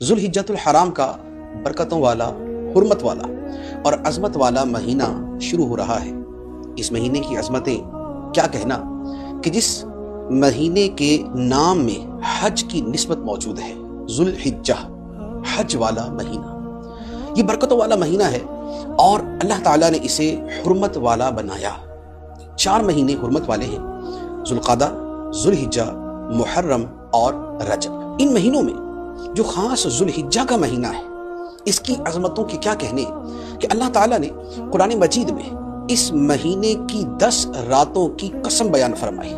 ذوالحجۃ الحرام کا برکتوں والا، حرمت والا اور عظمت والا مہینہ شروع ہو رہا ہے۔ اس مہینے کی عظمتیں کیا کہنا کہ جس مہینے کے نام میں حج کی نسبت موجود ہے۔ ذوالحجہ، حج والا مہینہ، یہ برکتوں والا مہینہ ہے اور اللہ تعالیٰ نے اسے حرمت والا بنایا۔ 4 مہینے حرمت والے ہیں: ذوالقعدہ، ذوالحجہ، محرم اور رجب۔ ان مہینوں میں جو خاص ذوالحجہ کا مہینہ ہے، اس کی عظمتوں کی کیا کہنے کہ اللہ تعالیٰ نے قرآن مجید میں اس مہینے کی 10 راتوں کی قسم بیان فرمائی،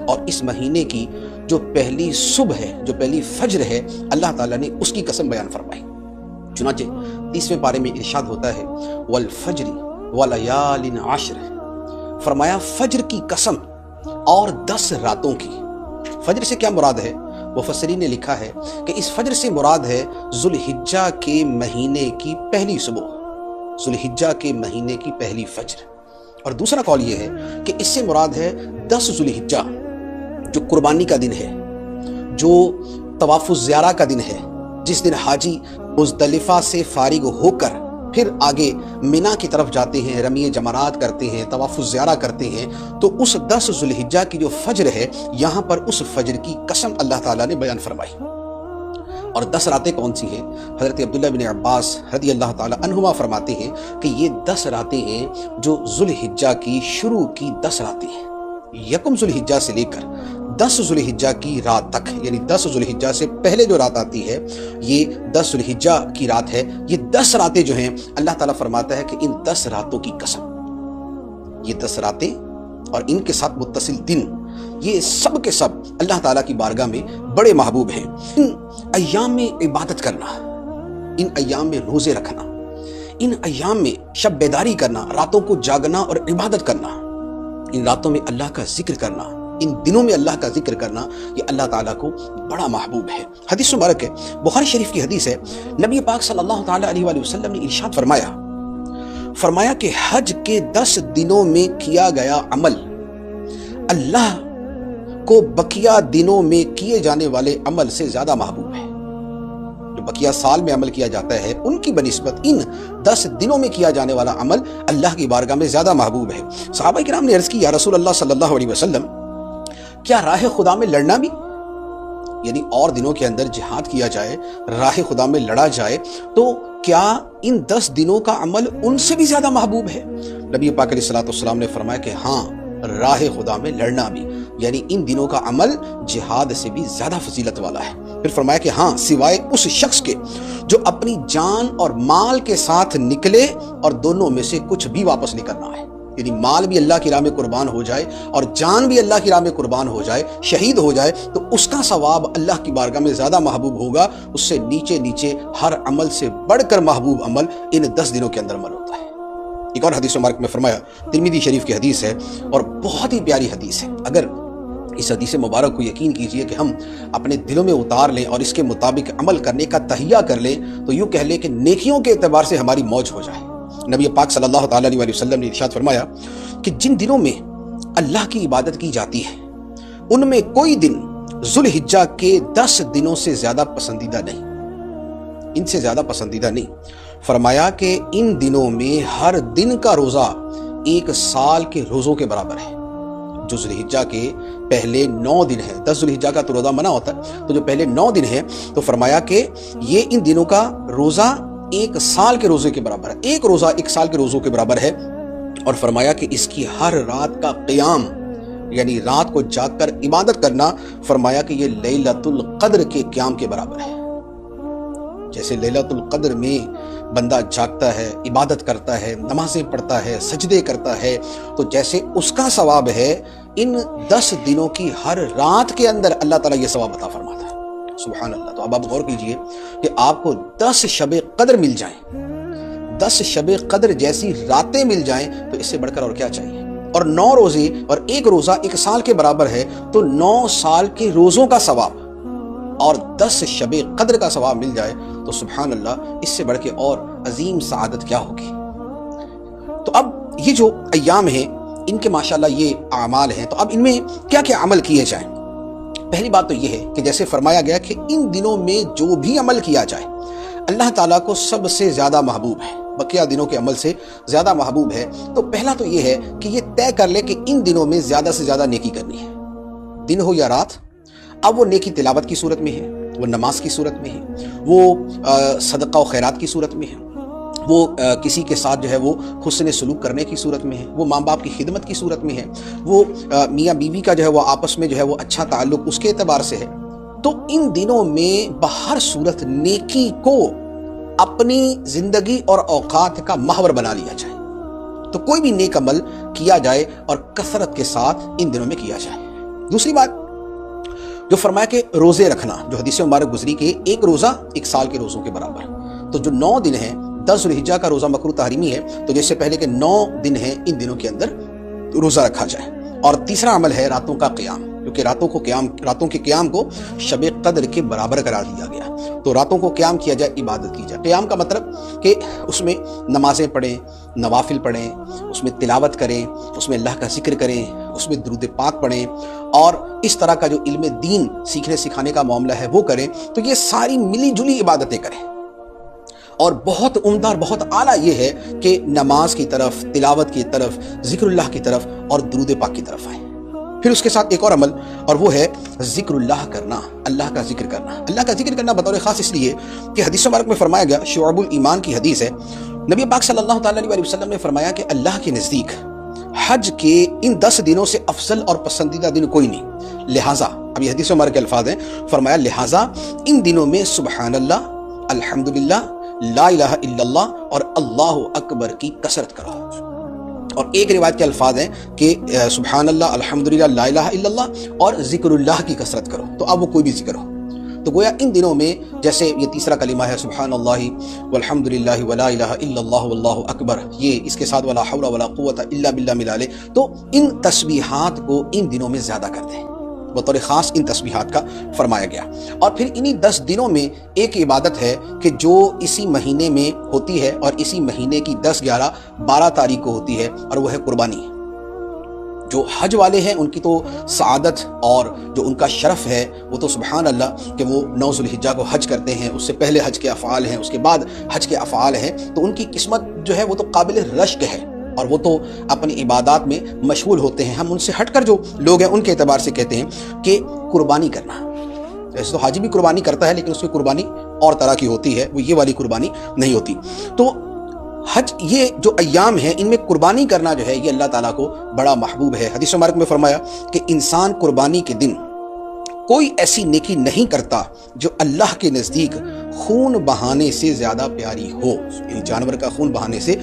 اور اس مہینے کی جو پہلی صبح ہے، جو پہلی فجر ہے، اللہ تعالیٰ نے اس کی قسم بیان فرمائی۔ چنانچہ 30ویں پارے میں ارشاد ہوتا ہے والفجر ولیال عشر، فرمایا فجر کی قسم اور 10 راتوں کی۔ فجر سے کیا مراد ہے؟ مفسرین نے لکھا ہے کہ اس فجر سے مراد ہے ذوالحجہ کے مہینے کی پہلی صبح، ذوالحجہ کے مہینے کی پہلی فجر۔ اور دوسرا قول یہ ہے کہ اس سے مراد ہے 10 ذوالحجہ، جو قربانی کا دن ہے، جو طواف الزیارہ کا دن ہے، جس دن حاجی مزدلفہ سے فارغ ہو کر پھر آگے مینا کی طرف جاتے ہیں، رمی جمرات کرتے ہیں، طواف الزیارہ کرتے ہیں۔ تو اس 10 ذوالحجہ کی جو فجر ہے، یہاں پر اس فجر کی قسم اللہ تعالیٰ نے بیان فرمائی۔ اور 10 راتیں کون سی ہیں؟ حضرت عبداللہ بن عباس رضی اللہ تعالیٰ عنہما فرماتے ہیں کہ یہ 10 راتیں ہیں جو ذوالحجہ کی شروع کی 10 راتیں ہیں۔ یکم ذوالحجہ سے لے کر 10 ذوالحجہ کی رات تک، یعنی 10 ذوالحجہ سے پہلے جو رات آتی ہے، یہ 10 ذوالحجہ کی رات ہے۔ یہ 10 راتیں جو ہیں، اللہ تعالیٰ فرماتا ہے کہ ان 10 راتوں کی قسم، یہ 10 راتیں اور ان کے ساتھ متصل دن، یہ سب کے سب اللہ تعالیٰ کی بارگاہ میں بڑے محبوب ہیں۔ ان ایام میں عبادت کرنا، ان ایام میں روزے رکھنا، ان ایام میں شب بیداری کرنا، راتوں کو جاگنا اور عبادت کرنا، ان راتوں میں اللہ کا ذکر کرنا، ان دنوں میں اللہ کا ذکر کرنا، یہ اللہ تعالیٰ کو بڑا محبوب ہے۔ حدیث مبارک ہے، بخاری شریف کی حدیث ہے، نبی پاک صلی اللہ تعالیٰ علیہ وآلہ وسلم نے ارشاد فرمایا کہ حج کے 10 دنوں میں کیا گیا عمل اللہ کو بقیہ دنوں میں کیے جانے والے عمل سے زیادہ محبوب ہے۔ جو بقیہ سال میں عمل کیا جاتا ہے، ان کی بنسبت ان 10 دنوں میں کیا جانے والا عمل اللہ کی بارگاہ میں زیادہ محبوب ہے۔ صحابہ کرام نے عرض کی، یا رسول اللہ صلی اللہ علیہ وسلم، کیا راہ خدا میں لڑنا بھی، یعنی اور دنوں کے اندر جہاد کیا جائے، راہ خدا میں لڑا جائے، تو کیا ان 10 دنوں کا عمل ان سے بھی زیادہ محبوب ہے؟ نبی پاک علیہ الصلوۃ والسلام نے فرمایا کہ ہاں، راہ خدا میں لڑنا بھی، یعنی ان دنوں کا عمل جہاد سے بھی زیادہ فضیلت والا ہے۔ پھر فرمایا کہ ہاں، سوائے اس شخص کے جو اپنی جان اور مال کے ساتھ نکلے اور دونوں میں سے کچھ بھی واپس نہیں کرنا ہے، یعنی مال بھی اللہ کی راہ میں قربان ہو جائے اور جان بھی اللہ کی راہ میں قربان ہو جائے، شہید ہو جائے، تو اس کا ثواب اللہ کی بارگاہ میں زیادہ محبوب ہوگا۔ اس سے نیچے ہر عمل سے بڑھ کر محبوب عمل ان 10 دنوں کے اندر عمل ہوتا ہے۔ ایک اور حدیث مبارک میں فرمایا، ترمذی شریف کی حدیث ہے اور بہت ہی پیاری حدیث ہے۔ اگر اس حدیث مبارک کو یقین کیجئے کہ ہم اپنے دلوں میں اتار لیں اور اس کے مطابق عمل کرنے کا تہیہ کر لیں، تو یوں کہہ لیں کہ نیکیوں کے اعتبار سے ہماری موج ہو جائے۔ نبی پاک صلی اللہ تعالیٰ علیہ وسلم نے ارشاد فرمایا کہ جن دنوں میں اللہ کی عبادت کی جاتی ہے، ان میں کوئی دن ذوالحجہ کے 10 دنوں سے زیادہ پسندیدہ نہیں، ان سے زیادہ پسندیدہ نہیں۔ فرمایا کہ ان دنوں میں ہر دن کا روزہ 1 سال کے روزوں کے برابر ہے۔ جو ذوالحجہ کے پہلے 9 دن ہیں، 10 ذوالحجہ کا تو روزہ منع ہوتا ہے، تو جو پہلے 9 دن ہیں، تو فرمایا کہ یہ ان دنوں کا روزہ 1 سال کے روزے کے برابر ہے، ایک روزہ 1 سال کے روزوں کے برابر ہے۔ اور فرمایا کہ اس کی ہر رات کا قیام، یعنی رات کو جاگ کر عبادت کرنا، فرمایا کہ یہ لیلۃ القدر کے قیام کے برابر ہے۔ جیسے لیلۃ القدر میں بندہ جاگتا ہے، عبادت کرتا ہے، نمازیں پڑھتا ہے، سجدے کرتا ہے، تو جیسے اس کا ثواب ہے، ان 10 دنوں کی ہر رات کے اندر اللہ تعالیٰ یہ ثواب عطا فرماتا ہے۔ سبحان اللہ۔ تو اب آپ غور کیجئے کہ آپ کو 10 شب قدر مل جائیں، 10 شب قدر جیسی راتیں مل جائیں، تو اس سے بڑھ کر اور کیا چاہیے؟ اور 9 روزے اور ایک روزہ 1 سال کے برابر ہے، تو 9 سال کے روزوں کا ثواب اور 10 شب قدر کا ثواب مل جائے، تو سبحان اللہ، اس سے بڑھ کے اور عظیم سعادت کیا ہوگی۔ تو اب یہ جو ایام ہیں، ان کے ماشاءاللہ یہ اعمال ہیں، تو اب ان میں کیا کیا عمل کیے جائیں؟ پہلی بات تو یہ ہے کہ جیسے فرمایا گیا کہ ان دنوں میں جو بھی عمل کیا جائے اللہ تعالیٰ کو سب سے زیادہ محبوب ہے، بقیہ دنوں کے عمل سے زیادہ محبوب ہے۔ تو پہلا تو یہ ہے کہ یہ طے کر لے کہ ان دنوں میں زیادہ سے زیادہ نیکی کرنی ہے، دن ہو یا رات۔ اب وہ نیکی تلاوت کی صورت میں ہے، وہ نماز کی صورت میں ہے، وہ صدقہ و خیرات کی صورت میں ہے، وہ کسی کے ساتھ جو ہے وہ حسن سلوک کرنے کی صورت میں ہے، وہ ماں باپ کی خدمت کی صورت میں ہے، وہ میاں بیوی کا جو ہے وہ آپس میں جو ہے وہ اچھا تعلق اس کے اعتبار سے ہے۔ تو ان دنوں میں بہر صورت نیکی کو اپنی زندگی اور اوقات کا محور بنا لیا جائے، تو کوئی بھی نیک عمل کیا جائے اور کثرت کے ساتھ ان دنوں میں کیا جائے۔ دوسری بات جو فرمایا کہ روزے رکھنا، جو حدیث مبارک گزری کہ ایک روزہ ایک سال کے روزوں کے برابر، تو جو 9 دن ہیں، 10 ذوالحجہ کا روزہ مکروہ تحریمی ہے، تو جس سے پہلے کہ 9 دن ہیں ان دنوں کے اندر روزہ رکھا جائے۔ اور تیسرا عمل ہے راتوں کا قیام، کیونکہ راتوں کے قیام کو شب قدر کے برابر قرار دیا گیا، تو راتوں کو قیام کیا جائے، عبادت کی جائے۔ قیام کا مطلب کہ اس میں نمازیں پڑھیں، نوافل پڑھیں، اس میں تلاوت کریں، اس میں اللہ کا ذکر کریں، اس میں درود پاک پڑھیں، اور اس طرح کا جو علم دین سیکھنے سکھانے کا معاملہ ہے وہ کریں۔ تو یہ ساری ملی جلی عبادتیں کریں، اور بہت عمدہ اور بہت اعلیٰ یہ ہے کہ نماز کی طرف، تلاوت کی طرف، ذکر اللہ کی طرف اور درود پاک کی طرف آئیں۔ پھر اس کے ساتھ ایک اور عمل، اور وہ ہے ذکر اللہ کرنا، اللہ کا ذکر کرنا۔ اللہ کا ذکر کرنا بطور خاص اس لیے کہ حدیث مبارک میں فرمایا گیا، شعب الایمان کی حدیث ہے، نبی پاک صلی اللہ تعالیٰ علیہ وسلم نے فرمایا کہ اللہ کے نزدیک حج کے ان 10 دنوں سے افضل اور پسندیدہ دن کوئی نہیں، لہٰذا اب یہ حدیث مبارک کے الفاظ ہیں، فرمایا لہٰذا ان دنوں میں سبحان اللہ، الحمدللہ، لا الہ الا اللہ اور اللہ اکبر کی کثرت کرو۔ اور ایک روایت کے الفاظ ہیں کہ سبحان اللہ، الحمدللہ، لا الہ الا اللہ اور ذکر اللہ کی کثرت کرو، تو اب وہ کوئی بھی ذکر ہو۔ تو گویا ان دنوں میں جیسے یہ تیسرا کلمہ ہے سبحان اللہ والحمدللہ ولا الہ الا اللہ واللہ اکبر، یہ اس کے ساتھ ولا حول ولا قوت الا باللہ ملا لے، تو ان تسبیحات کو ان دنوں میں زیادہ کر دیں، بطور خاص ان تسبیحات کا فرمایا گیا۔ اور پھر انہی 10 دنوں میں ایک عبادت ہے کہ جو اسی مہینے میں ہوتی ہے، اور اسی مہینے کی 10، 11، 12 تاریخ کو ہوتی ہے، اور وہ ہے قربانی۔ جو حج والے ہیں ان کی تو سعادت اور جو ان کا شرف ہے وہ تو سبحان اللہ کہ وہ 9 ذوالحجہ کو حج کرتے ہیں، اس سے پہلے حج کے افعال ہیں، اس کے بعد حج کے افعال ہیں، تو ان کی قسمت جو ہے وہ تو قابل رشک ہے، اور وہ تو اپنی عبادات میں مشغول ہوتے ہیں۔ ہم ان سے ہٹ کر جو لوگ ہیں ان کے اعتبار سے کہتے ہیں کہ قربانی کرنا، ایسے تو حاجی بھی قربانی کرتا ہے لیکن اس کی قربانی اور طرح کی ہوتی ہے، وہ یہ والی قربانی نہیں ہوتی۔ تو حج، یہ جو ایام ہیں ان میں قربانی کرنا جو ہے یہ اللہ تعالیٰ کو بڑا محبوب ہے۔ حدیث مبارک میں فرمایا کہ انسان قربانی کے دن کوئی ایسی نیکی نہیں کرتا جو اللہ کے نزدیک خون بہانے سے زیادہ پیاری ہو، یعنی جانور کا خون بہانے سے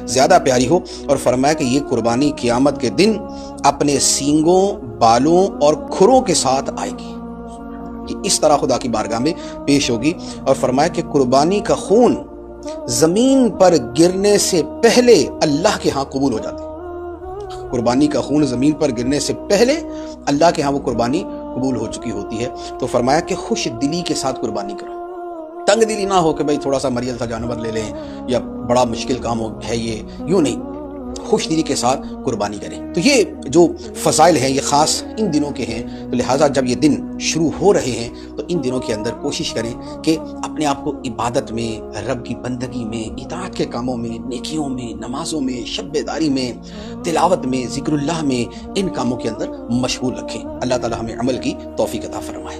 زیادہ پیاری ہو، اور فرمایا کہ یہ قربانی قیامت کے دن اپنے سینگوں، بالوں اور کھروں کے ساتھ آئے گی، یہ اس طرح خدا کی بارگاہ میں پیش ہوگی۔ اور فرمایا کہ قربانی کا خون زمین پر گرنے سے پہلے اللہ کے ہاں قبول ہو جاتے ہیں، قربانی کا خون زمین پر گرنے سے پہلے اللہ کے ہاں وہ قربانی قبول ہو چکی ہوتی ہے۔ تو فرمایا کہ خوش دلی کے ساتھ قربانی کرو، تنگ دلی نہ ہو کہ بھئی تھوڑا سا مریض سا جانور لے لیں یا بڑا مشکل کام ہے یہ، یوں نہیں، خوش دلی کے ساتھ قربانی کریں۔ تو یہ جو فضائل ہیں یہ خاص ان دنوں کے ہیں، تو لہٰذا جب یہ دن شروع ہو رہے ہیں تو ان دنوں کے اندر کوشش کریں کہ اپنے آپ کو عبادت میں، رب کی بندگی میں، اطاعت کے کاموں میں، نیکیوں میں، نمازوں میں، شب بیداری میں، تلاوت میں، ذکر اللہ میں، ان کاموں کے اندر مشغول رکھیں۔ اللہ تعالی ہمیں عمل کی توفیق عطا فرمائے۔